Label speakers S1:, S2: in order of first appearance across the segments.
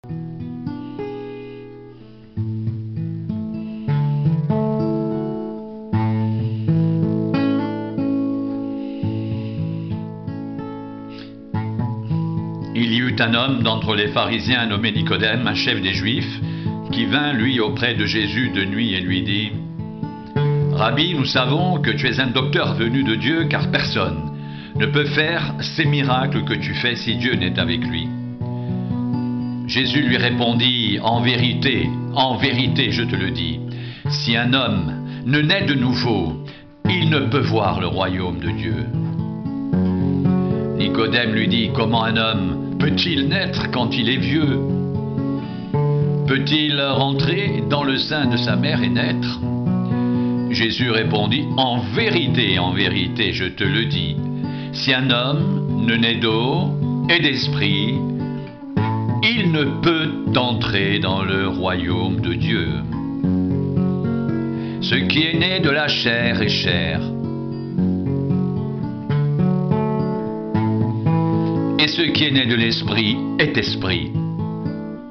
S1: Il y eut un homme d'entre les pharisiens nommé Nicodème, un chef des Juifs, qui vint, lui, auprès de Jésus de nuit et lui dit : « Rabbi, nous savons que tu es un docteur venu de Dieu, car personne ne peut faire ces miracles que tu fais si Dieu n'est avec lui. » Jésus lui répondit : « en vérité, je te le dis, si un homme ne naît de nouveau, il ne peut voir le royaume de Dieu. » Nicodème lui dit : « Comment un homme peut-il naître quand il est vieux? Peut-il rentrer dans le sein de sa mère et naître ?» Jésus répondit : « en vérité, je te le dis, si un homme ne naît d'eau et d'esprit, il ne peut entrer dans le royaume de Dieu. Ce qui est né de la chair est chair, et ce qui est né de l'esprit est esprit.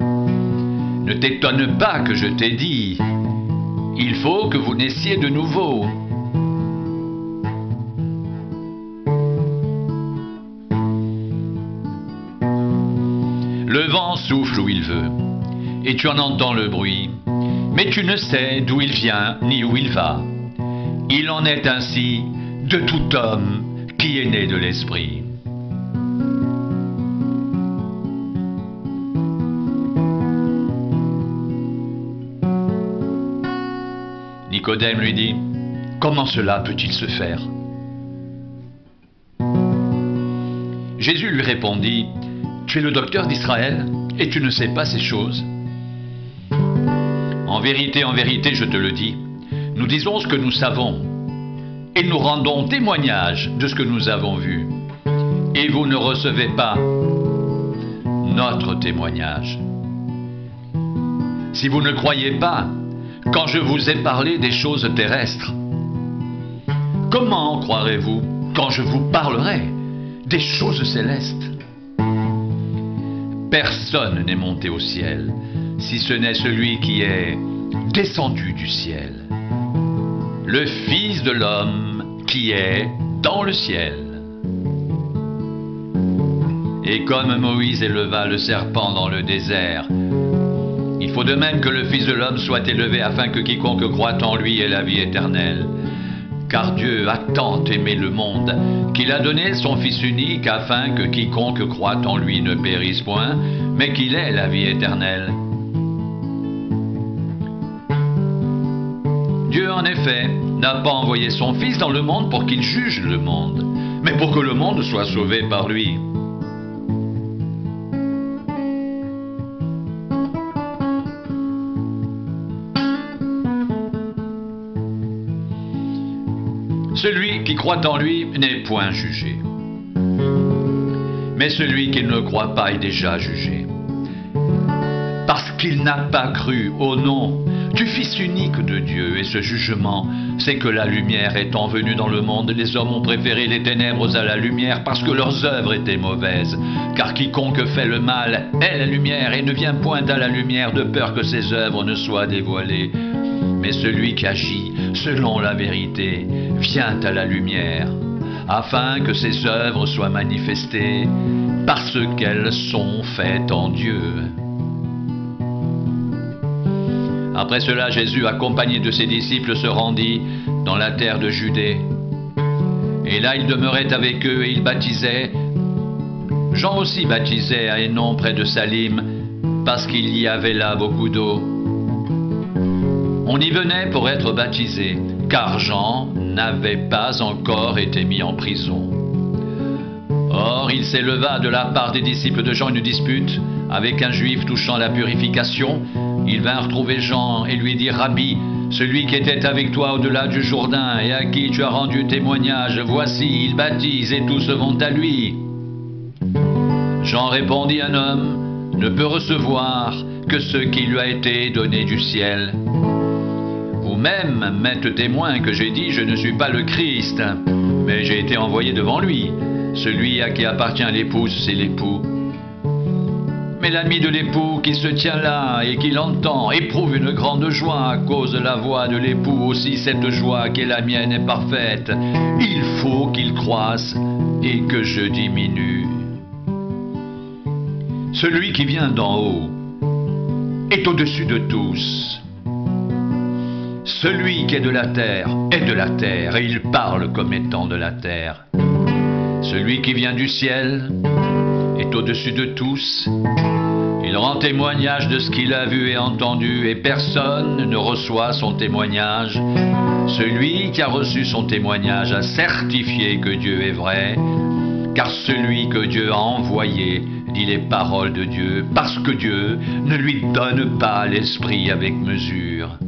S1: Ne t'étonne pas que je t'ai dit, il faut que vous naissiez de nouveau. » Le vent souffle où il veut, et tu en entends le bruit, mais tu ne sais d'où il vient ni où il va. Il en est ainsi de tout homme qui est né de l'esprit. Nicodème lui dit : « Comment cela peut-il se faire ? » Jésus lui répondit : « Tu es le docteur d'Israël et tu ne sais pas ces choses ? En vérité, je te le dis, nous disons ce que nous savons et nous rendons témoignage de ce que nous avons vu. Et vous ne recevez pas notre témoignage. Si vous ne croyez pas, quand je vous ai parlé des choses terrestres, comment croirez-vous quand je vous parlerai des choses célestes ? Personne n'est monté au ciel, si ce n'est celui qui est descendu du ciel, le Fils de l'homme qui est dans le ciel. Et comme Moïse éleva le serpent dans le désert, il faut de même que le Fils de l'homme soit élevé afin que quiconque croit en lui ait la vie éternelle. Car Dieu a tant aimé le monde qu'il a donné son Fils unique afin que quiconque croit en lui ne périsse point, mais qu'il ait la vie éternelle. Dieu, en effet, n'a pas envoyé son Fils dans le monde pour qu'il juge le monde, mais pour que le monde soit sauvé par lui. Celui qui croit en lui n'est point jugé. Mais celui qui ne croit pas est déjà jugé, parce qu'il n'a pas cru au nom du Fils unique de Dieu. Et ce jugement, c'est que la lumière étant venue dans le monde, les hommes ont préféré les ténèbres à la lumière, parce que leurs œuvres étaient mauvaises. Car quiconque fait le mal est la lumière, et ne vient point à la lumière de peur que ses œuvres ne soient dévoilées. Mais celui qui agit selon la vérité vient à la lumière, afin que ses œuvres soient manifestées, parce qu'elles sont faites en Dieu. Après cela, Jésus, accompagné de ses disciples, se rendit dans la terre de Judée. Et là, il demeurait avec eux et il baptisait. Jean aussi baptisait à Hénon près de Salim, parce qu'il y avait là beaucoup d'eau. On y venait pour être baptisé, car Jean n'avait pas encore été mis en prison. Or, il s'éleva de la part des disciples de Jean une dispute avec un juif touchant la purification. Ils vinrent trouver Jean et lui dirent : « Rabbi, celui qui était avec toi au-delà du Jourdain et à qui tu as rendu témoignage, voici, il baptise et tous vont à lui. » Jean répondit : « Un homme ne peut recevoir que ce qui lui a été donné du ciel. Vous-même m'êtes témoin que j'ai dit : je ne suis pas le Christ, mais j'ai été envoyé devant lui. Celui à qui appartient l'épouse, c'est l'époux. Mais l'ami de l'époux qui se tient là et qui l'entend éprouve une grande joie à cause de la voix de l'époux. Aussi cette joie qui est la mienne est parfaite. Il faut qu'il croisse et que je diminue. Celui qui vient d'en haut est au-dessus de tous. Celui qui est de la terre est de la terre et il parle comme étant de la terre. Celui qui vient du ciel est au-dessus de tous. Il rend témoignage de ce qu'il a vu et entendu et personne ne reçoit son témoignage. Celui qui a reçu son témoignage a certifié que Dieu est vrai, car celui que Dieu a envoyé dit les paroles de Dieu, parce que Dieu ne lui donne pas l'esprit avec mesure.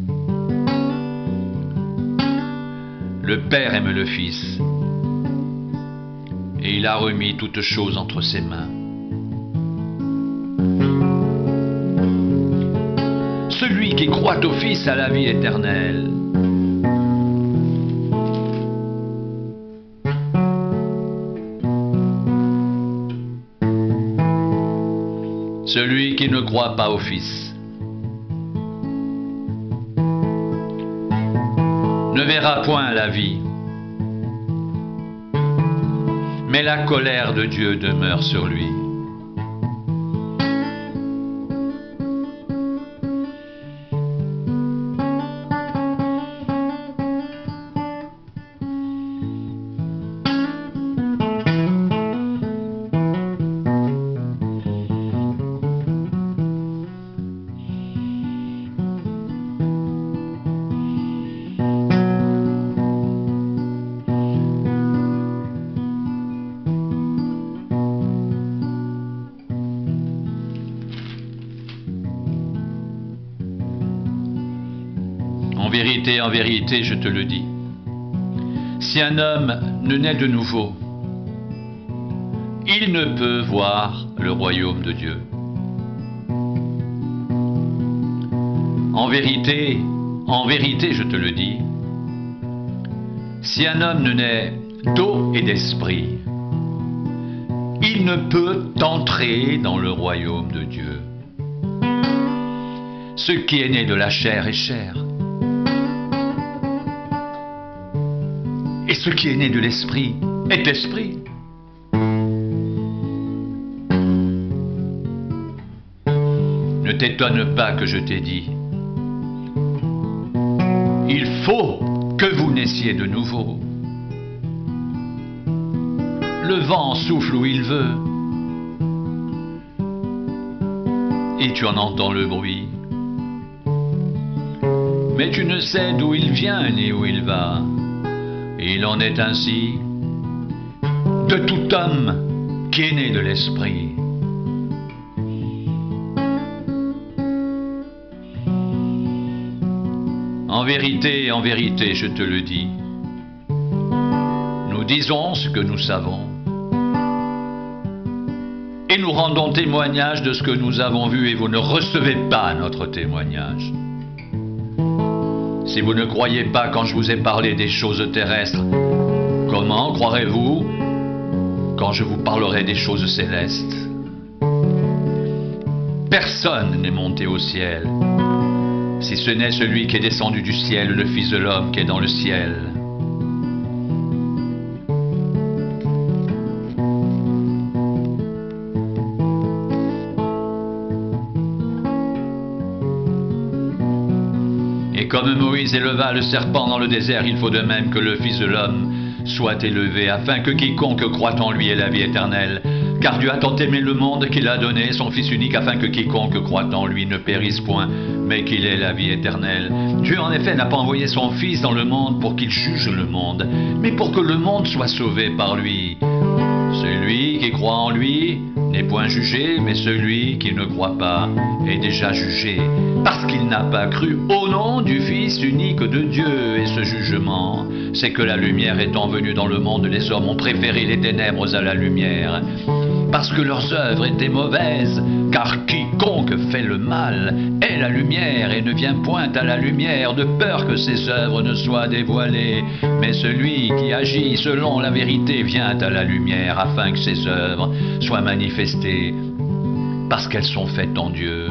S1: Le Père aime le Fils, et il a remis toutes choses entre ses mains. Celui qui croit au Fils a la vie éternelle. Celui qui ne croit pas au Fils ne verra point la vie, mais la colère de Dieu demeure sur lui. En vérité, je te le dis, si un homme ne naît de nouveau, il ne peut voir le royaume de Dieu. En vérité, je te le dis, si un homme ne naît d'eau et d'esprit, il ne peut entrer dans le royaume de Dieu. Ce qui est né de la chair est chair, et ce qui est né de l'esprit est esprit. Ne t'étonne pas que je t'ai dit, il faut que vous naissiez de nouveau. Le vent souffle où il veut, et tu en entends le bruit, mais tu ne sais d'où il vient ni où il va. Il en est ainsi de tout homme qui est né de l'esprit. En vérité, je te le dis, nous disons ce que nous savons, et nous rendons témoignage de ce que nous avons vu, et vous ne recevez pas notre témoignage. Si vous ne croyez pas quand je vous ai parlé des choses terrestres, comment croirez-vous quand je vous parlerai des choses célestes? Personne n'est monté au ciel, si ce n'est celui qui est descendu du ciel, le Fils de l'homme qui est dans le ciel. Comme Moïse éleva le serpent dans le désert, il faut de même que le Fils de l'homme soit élevé, afin que quiconque croit en lui ait la vie éternelle. Car Dieu a tant aimé le monde qu'il a donné son Fils unique, afin que quiconque croit en lui ne périsse point, mais qu'il ait la vie éternelle. Dieu en effet n'a pas envoyé son Fils dans le monde pour qu'il juge le monde, mais pour que le monde soit sauvé par lui. Celui qui croit en lui n'est point jugé, mais celui qui ne croit pas est déjà jugé, parce qu'il n'a pas cru au nom du Fils unique de Dieu. Et ce jugement, c'est que la lumière étant venue dans le monde, les hommes ont préféré les ténèbres à la lumière, parce que leurs œuvres étaient mauvaises. Car quiconque fait le mal est la lumière et ne vient point à la lumière, de peur que ses œuvres ne soient dévoilées. Mais celui qui agit selon la vérité vient à la lumière, afin que ses œuvres soient manifestées, parce qu'elles sont faites en Dieu.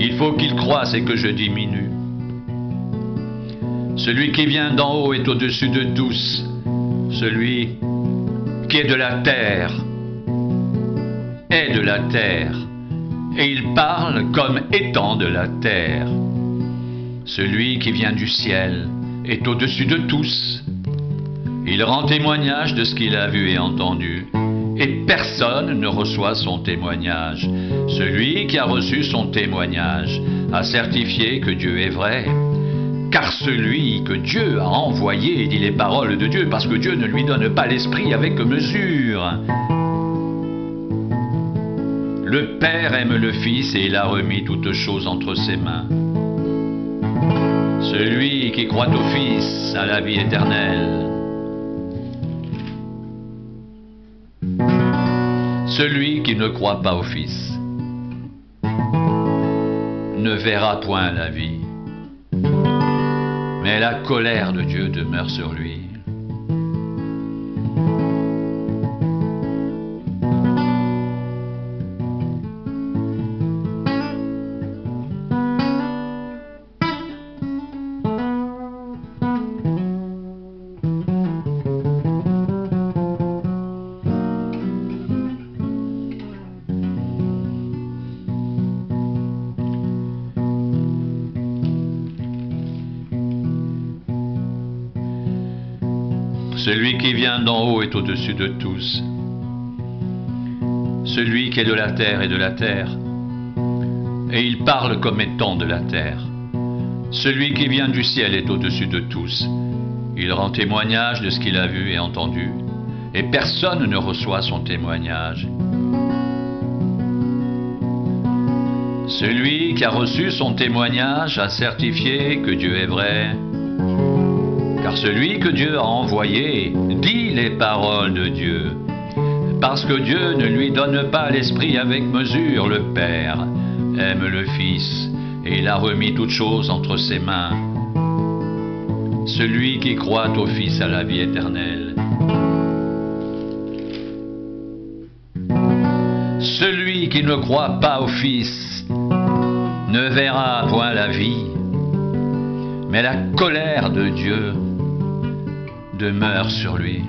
S1: Il faut qu'il croisse et que je diminue. Celui qui vient d'en haut est au-dessus de tous. Celui qui est de la terre est de la terre, et il parle comme étant de la terre. Celui qui vient du ciel est au-dessus de tous. Il rend témoignage de ce qu'il a vu et entendu, et personne ne reçoit son témoignage. Celui qui a reçu son témoignage a certifié que Dieu est vrai, car celui que Dieu a envoyé dit les paroles de Dieu, parce que Dieu ne lui donne pas l'esprit avec mesure. Le Père aime le Fils et il a remis toutes choses entre ses mains. Celui qui croit au Fils a la vie éternelle. Celui qui ne croit pas au Fils ne verra point la vie, mais la colère de Dieu demeure sur lui. Celui qui vient d'en haut est au-dessus de tous. Celui qui est de la terre est de la terre, et il parle comme étant de la terre. Celui qui vient du ciel est au-dessus de tous. Il rend témoignage de ce qu'il a vu et entendu, et personne ne reçoit son témoignage. Celui qui a reçu son témoignage a certifié que Dieu est vrai, car celui que Dieu a envoyé dit les paroles de Dieu, parce que Dieu ne lui donne pas l'esprit avec mesure. Le Père aime le Fils et il a remis toutes choses entre ses mains. Celui qui croit au Fils a la vie éternelle. Celui qui ne croit pas au Fils ne verra point la vie, mais la colère de Dieu demeure sur lui.